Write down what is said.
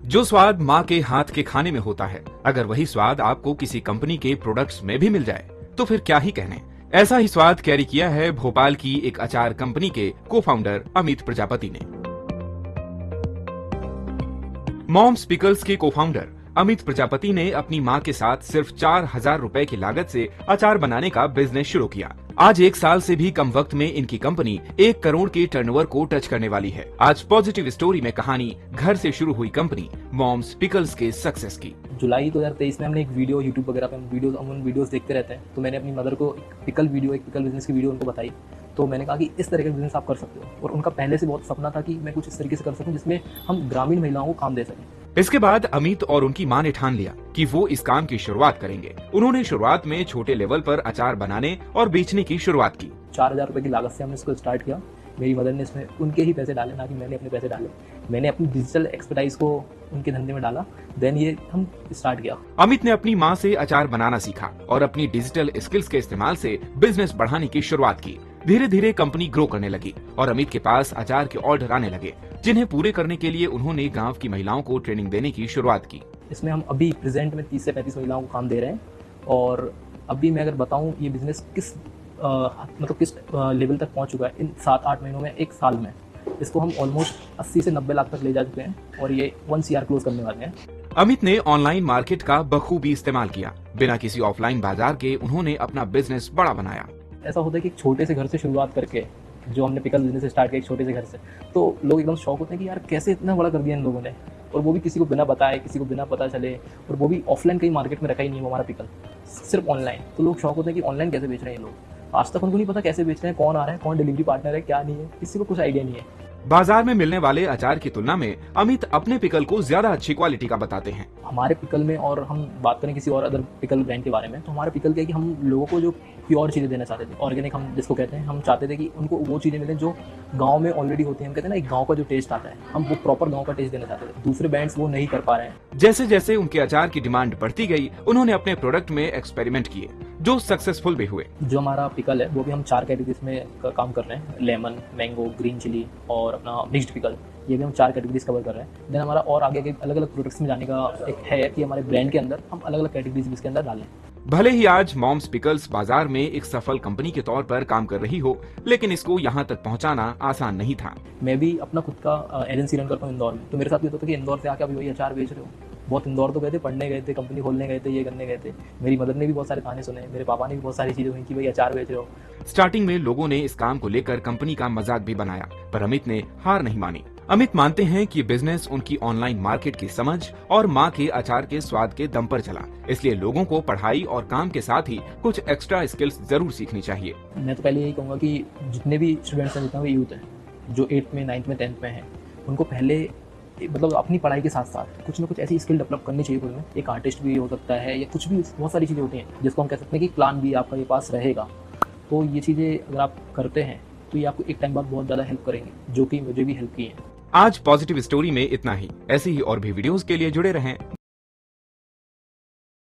जो स्वाद माँ के हाथ के खाने में होता है, अगर वही स्वाद आपको किसी कंपनी के प्रोडक्ट्स में भी मिल जाए तो फिर क्या ही कहने। ऐसा ही स्वाद कैरी किया है भोपाल की एक अचार कंपनी के को फाउंडर अमित प्रजापति ने। मॉम्स पिकल्स के को फाउंडर अमित प्रजापति ने अपनी मां के साथ सिर्फ 4,000 रुपए की लागत से अचार बनाने का बिजनेस शुरू किया। आज 1 साल से भी कम वक्त में इनकी कंपनी 1 करोड़ के टर्नओवर को टच करने वाली है। आज पॉजिटिव स्टोरी में कहानी घर से शुरू हुई कंपनी मॉम्स पिकल्स के सक्सेस की। जुलाई 2023 में हमने एक वीडियो यूट्यूब वगैरह पे हम उन वीडियोस देखते रहते हैं, तो मैंने अपनी मदर को एक पिकल बिजनेस की वीडियो उनको बताई। तो मैंने कहा कि इस तरह का बिजनेस आप कर सकते हो, और उनका पहले से बहुत सपना था कि मैं कुछ इस तरीके से कर सकूं जिसमें हम ग्रामीण महिलाओं को काम दे सकें। इसके बाद अमित और उनकी मां ने ठान लिया कि वो इस काम की शुरुआत करेंगे। उन्होंने शुरुआत में छोटे लेवल पर अचार बनाने और बेचने की शुरुआत की। 4,000 रुपए की लागत से हमने इसको स्टार्ट किया। मेरी मदर ने इसमें उनके ही पैसे डाले, ना कि मैंने अपने पैसे डाले। मैंने अपनी डिजिटल एक्सपर्टाइज को उनके धंधे में डाला, देन ये हम स्टार्ट किया। अमित ने अपनी मां से अचार बनाना सीखा और अपनी डिजिटल स्किल्स के इस्तेमाल से बिजनेस बढ़ाने की शुरुआत की। धीरे धीरे कंपनी ग्रो करने लगी और अमित के पास अचार के ऑर्डर आने लगे, जिन्हें पूरे करने के लिए उन्होंने गांव की महिलाओं को ट्रेनिंग देने की शुरुआत की। इसमें हम अभी प्रेजेंट में 30 से 35 महिलाओं को काम दे रहे हैं। और अभी मैं अगर बताऊं ये बिजनेस किस लेवल तक पहुंच चुका है इन 7-8 महीनों में, 1 साल में, इसको हम ऑलमोस्ट 80 से 90 लाख तक ले जा चुके हैं और ये 1 CR क्लोज करने वाले हैं। अमित ने ऑनलाइन मार्केट का बखूबी इस्तेमाल किया। बिना किसी ऑफलाइन बाजार के उन्होंने अपना बिजनेस बड़ा बनाया। ऐसा होता है कि एक छोटे से घर से शुरुआत करके, जो हमने पिकल बिजनेस स्टार्ट किया एक छोटे से घर से, तो लोग एकदम शौक होते हैं कि यार कैसे इतना बड़ा कर दिया इन लोगों ने, और वो भी किसी को बिना बताए, किसी को बिना पता चले, और वो भी ऑफलाइन कहीं मार्केट में रखा ही नहीं वो हमारा पिकल, सिर्फ ऑनलाइन। तो लोग शौक होते हैं कि ऑनलाइन कैसे बेच रहे हैं ये लोग। आज तक उनको नहीं पता कैसे बेच रहे हैं, कौन आ रहा है, कौन डिलीवरी पार्टनर है, क्या नहीं है, किसी को कुछ आइडिया नहीं है। बाजार में मिलने वाले अचार की तुलना में अमित अपने पिकल को ज्यादा अच्छी क्वालिटी का बताते हैं। हमारे पिकल में, और हम बात करें किसी और अदर पिकल ब्रांड के बारे में, तो हमारे पिकल क्या है कि हम लोगों को जो प्योर चीज़ें देना चाहते थे, ऑर्गेनिक हम जिसको कहते हैं, हम चाहते थे कि उनको वो चीज़ें मिलें जो गांव में ऑलरेडी होती हैं। हम कहते हैं ना, एक गांव का जो टेस्ट आता है, हम वो प्रॉपर गांव का टेस्ट देना चाहते थे। दूसरे ब्रांड्स वो नहीं कर पा रहे हैं। जैसे जैसे उनके अचार की डिमांड बढ़ती गई, उन्होंने अपने प्रोडक्ट में एक्सपेरिमेंट किए जो सक्सेसफुल भी हुए। जो हमारा पिकल है वो भी हम 4 कैटेगरीज में काम कर रहे हैं, लेमन, मैंगो, ग्रीन चिली और अपना मिक्स्ड पिकल। ये भी हम 4 कैटेगरीज कवर कर रहे हैं। देन हमारा और आगे के अलग अलग प्रोडक्ट्स में जाने का एक है कि हमारे ब्रांड के अंदर हम अलग अलग कैटेगरीज भी इसके अंदर डालें। भले ही आज मॉम्स पिकल्स बाजार में एक सफल कंपनी के तौर पर काम कर रही हो, लेकिन इसको यहाँ तक पहुँचाना आसान नहीं था। मैं भी अपना खुद का एजेंसी रन करता हूँ इंदौर में, तो मेरे साथ ये होता था कि इंदौर से आके अभी वही अचार बेच रहे हो। बहुत इंदौर तो गए थे, पढ़ने गए थे, कंपनी खोलने गए थे, ये करने गए थे। मेरी मदर ने भी बहुत सारे ताने सुने, मेरे पापा ने भी बहुत सारी चीज़ें हुई कि भाई अचार बेच रहे हो। स्टार्टिंग में लोगों ने इस काम को लेकर कंपनी का मजाक भी बनाया, पर अमित ने हार नहीं मानी। अमित मानते हैं कि बिजनेस उनकी ऑनलाइन मार्केट की समझ और माँ के अचार के स्वाद के दम पर चला। इसलिए लोगों को पढ़ाई और काम के साथ ही कुछ एक्स्ट्रा स्किल्स जरूर सीखनी चाहिए। मैं तो पहले यही कहूँगा कि जितने भी स्टूडेंट्स हैं, जितना भी यूथ है जो 8th में, 9th में, 10th में है, उनको पहले अपनी पढ़ाई के साथ साथ कुछ ना कुछ ऐसी स्किल डेवलप करनी चाहिए खुद में। एक आर्टिस्ट भी हो सकता है, या कुछ भी, बहुत सारी चीज़ें होती हैं जिसको हम कह सकते हैं कि प्लान भी आपका ये पास रहेगा। तो ये चीज़ें अगर आप करते हैं तो ये आपको एक टाइम बाद बहुत ज़्यादा हेल्प करेंगे, जो कि मुझे भी हेल्प की है। आज पॉजिटिव स्टोरी में इतना ही। ऐसी ही और भी वीडियोस के लिए जुड़े रहें।